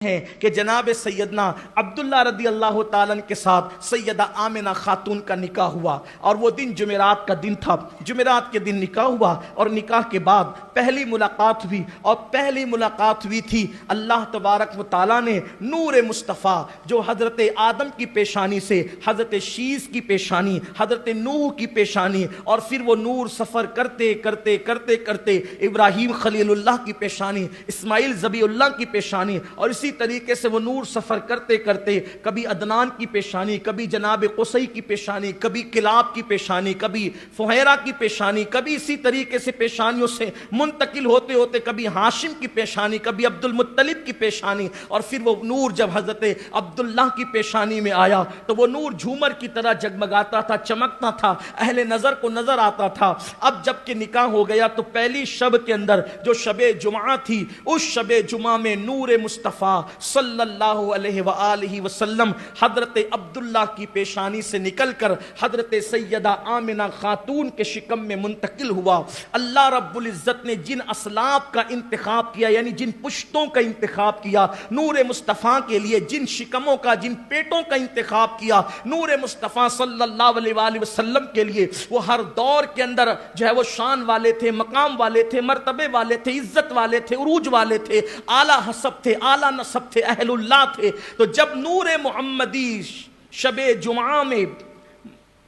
ہے کہ جناب سیدنا عبداللہ رضی اللہ تعالیٰ کے ساتھ سیدہ آمنہ خاتون کا نکاح ہوا، اور وہ دن جمعرات کا دن تھا۔ جمعرات کے دن نکاح ہوا اور نکاح کے بعد پہلی ملاقات ہوئی، اور پہلی ملاقات ہوئی تھی اللہ تبارک و تعالیٰ نے نور مصطفیٰ جو حضرت آدم کی پیشانی سے حضرت شیس کی پیشانی، حضرت نوح کی پیشانی، اور پھر وہ نور سفر کرتے کرتے کرتے کرتے ابراہیم خلیل اللہ کی پیشانی، اسماعیل ذبیح اللہ کی پیشانی، اور اسی طریقے سے وہ نور سفر کرتے کرتے کبھی عدنان کی پیشانی، کبھی جناب قصی کی پیشانی، کبھی کلاب کی پیشانی، کبھی فہیرہ کی پیشانی، کبھی اسی طریقے سے پیشانیوں سے منتقل ہوتے ہوتے کبھی ہاشم کی پیشانی، کبھی عبد المطلب کی پیشانی، اور پھر وہ نور جب حضرت عبداللہ کی پیشانی میں آیا تو وہ نور جھومر کی طرح جگمگاتا تھا، چمکتا تھا، اہل نظر کو نظر آتا تھا۔ اب جب کہ نکاح ہو گیا تو پہلی شب کے اندر جو شب جمعہ تھی، اس شب جمعہ میں نور مصطفیٰ صلی اللہ علیہ وآلہ وسلم حضرت عبداللہ کی پیشانی سے نکل کر حضرت سیدہ آمنہ خاتون کے شکم میں منتقل ہوا۔ اللہ رب العزت نے جن اسلاف کا انتخاب کیا، یعنی جن پشتوں کا انتخاب کیا نور مصطفیٰ کے لیے، جن شکموں کا، جن پیٹوں کا انتخاب کیا نور مصطفیٰ صلی اللہ علیہ وآلہ وسلم کے لیے، وہ ہر دور کے اندر جو ہے وہ شان والے تھے، مقام والے تھے، مرتبے والے تھے، عزت والے تھے، عروج والے تھے، اعلیٰ حسب تھے، اعلیٰ نسب تھے، اہل اللہ تھے۔ تو جب نور محمدی شب جمعہ میں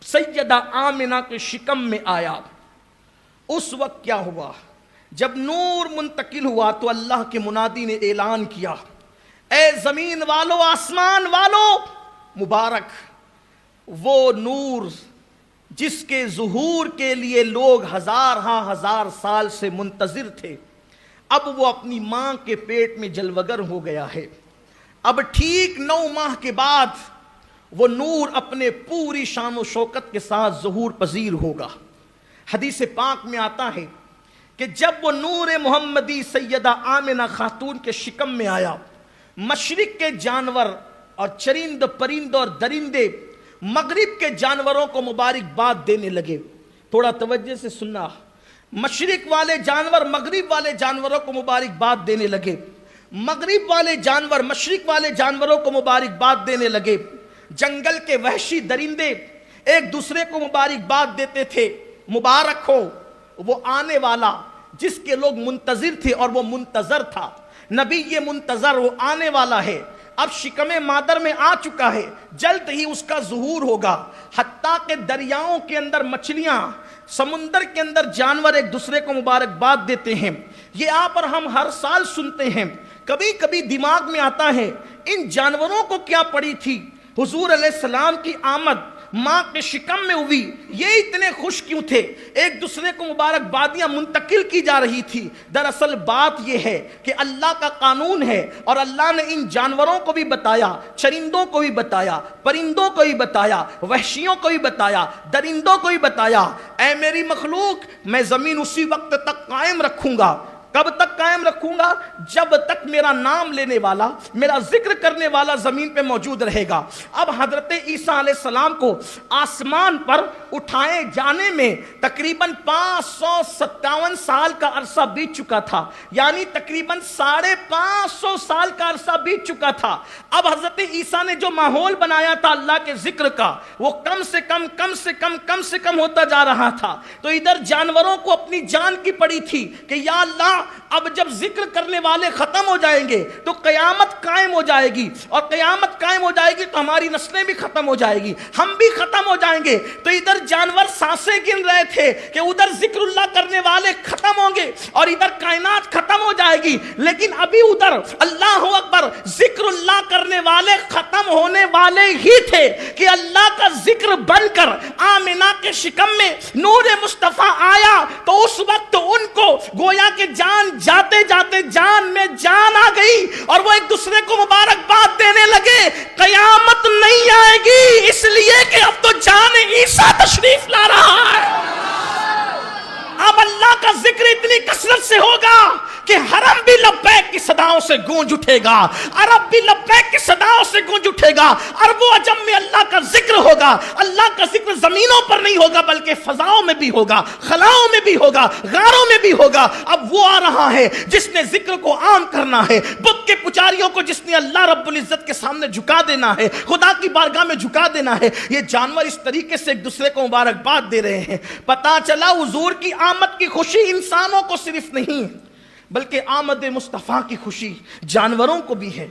سیدہ آمنہ کے شکم میں آیا، اس وقت کیا ہوا؟ جب نور منتقل ہوا تو اللہ کے منادی نے اعلان کیا، اے زمین والو، آسمان والو، مبارک وہ نور جس کے ظہور کے لیے لوگ ہزار سال سے منتظر تھے، اب وہ اپنی ماں کے پیٹ میں جلوگر ہو گیا ہے۔ اب ٹھیک 9 ماہ کے بعد وہ نور اپنے پوری شان و شوکت کے ساتھ ظہور پذیر ہوگا۔ حدیث پاک میں آتا ہے کہ جب وہ نور محمدی سیدہ آمنہ خاتون کے شکم میں آیا، مشرق کے جانور اور چرند پرند اور درندے مغرب کے جانوروں کو مبارکباد دینے لگے۔ تھوڑا توجہ سے سننا، مشرق والے جانور مغرب والے جانوروں کو مبارکباد دینے لگے، مغرب والے جانور مشرق والے جانوروں کو مبارکباد دینے لگے۔ جنگل کے وحشی درندے ایک دوسرے کو مبارکباد دیتے تھے، مبارک ہو وہ آنے والا جس کے لوگ منتظر تھے اور وہ منتظر تھا، نبی یہ منتظر وہ آنے والا ہے، اب شکم مادر میں آ چکا ہے، جلد ہی اس کا ظہور ہوگا۔ حتیٰ کہ دریاؤں کے اندر مچھلیاں، سمندر کے اندر جانور ایک دوسرے کو مبارکباد دیتے ہیں۔ یہ آپ اور ہم ہر سال سنتے ہیں، کبھی کبھی دماغ میں آتا ہے ان جانوروں کو کیا پڑی تھی، حضور علیہ السلام کی آمد ماں کے شکم میں ہوئی، یہ اتنے خوش کیوں تھے، ایک دوسرے کو مبارکبادیاں منتقل کی جا رہی تھی۔ دراصل بات یہ ہے کہ اللہ کا قانون ہے، اور اللہ نے ان جانوروں کو بھی بتایا، چرندوں کو بھی بتایا، پرندوں کو بھی بتایا، وحشیوں کو بھی بتایا، درندوں کو بھی بتایا، اے میری مخلوق میں زمین اسی وقت تک قائم رکھوں گا۔ کب تک قائم رکھوں گا؟ جب تک میرا نام لینے والا، میرا ذکر کرنے والا زمین پہ موجود رہے گا۔ اب حضرت عیسیٰ علیہ السلام کو آسمان پر اٹھائے جانے میں تقریباً 557 سال کا عرصہ بیت چکا تھا، یعنی تقریباً 550 سال کا عرصہ بیت چکا تھا۔ اب حضرت عیسیٰ نے جو ماحول بنایا تھا اللہ کے ذکر کا، وہ کم سے کم ہوتا جا رہا تھا۔ تو ادھر جانوروں کو اپنی جان کی پڑی تھی کہ یا اللہ، اب جب ذکر کرنے والے ختم ہو جائیں گے تو قیامت قائم ہو جائے گی، اور قیامت قائم ہو جائے گی تو ہماری نسلیں بھی ختم ہو جائے گی، ہم بھی ختم ہو جائیں گے۔ تو ادھر جانور سانسیں گن رہے تھے کہ ادھر ذکر اللہ کرنے والے ختم ہوں گے اور ادھر کائنات ختم ہو جائے گی، لیکن ابھی ادھر اللہ اکبر ذکر اللہ کرنے والے ختم ہونے والے ہی تھے کہ اللہ کا ذکر بن کر آمنہ کے شکم میں نور مصطفیٰ آیا۔ تو اس وقت ان کو گویا کہ جان جاتے جاتے جان میں جان آ گئی، اور وہ ایک دوسرے کو مبارکباد دینے لگے۔ قیامت نہیں آئے گی اس لیے کہ اب تو جان عیسیٰ تشریف لا رہا ہے۔ اب اللہ کا ذکر اتنی کثرت سے ہوگا کہ حرم بھی لبیک کی صداؤں سے گونج اٹھے گا، عرب بھی لبیک کی صداؤں سے گونج اٹھے گا، عرب و عجم میں اللہ کا ذکر ہوگا۔ اللہ کا ذکر زمینوں پر نہیں ہوگا بلکہ فضاؤں میں بھی ہوگا، خلاؤں میں بھی ہوگا، غاروں میں بھی ہوگا۔ اب وہ آ رہا ہے جس نے ذکر کو عام کرنا ہے، بت کے پجاریوں کو جس نے اللہ رب العزت کے سامنے جھکا دینا ہے، خدا کی بارگاہ میں جھکا دینا ہے۔ یہ جانور اس طریقے سے ایک دوسرے کو مبارکباد دے رہے ہیں۔ پتہ چلا حضور کی آمد کی خوشی انسانوں کو صرف نہیں بلکہ آمد مصطفیٰ کی خوشی جانوروں کو بھی ہے۔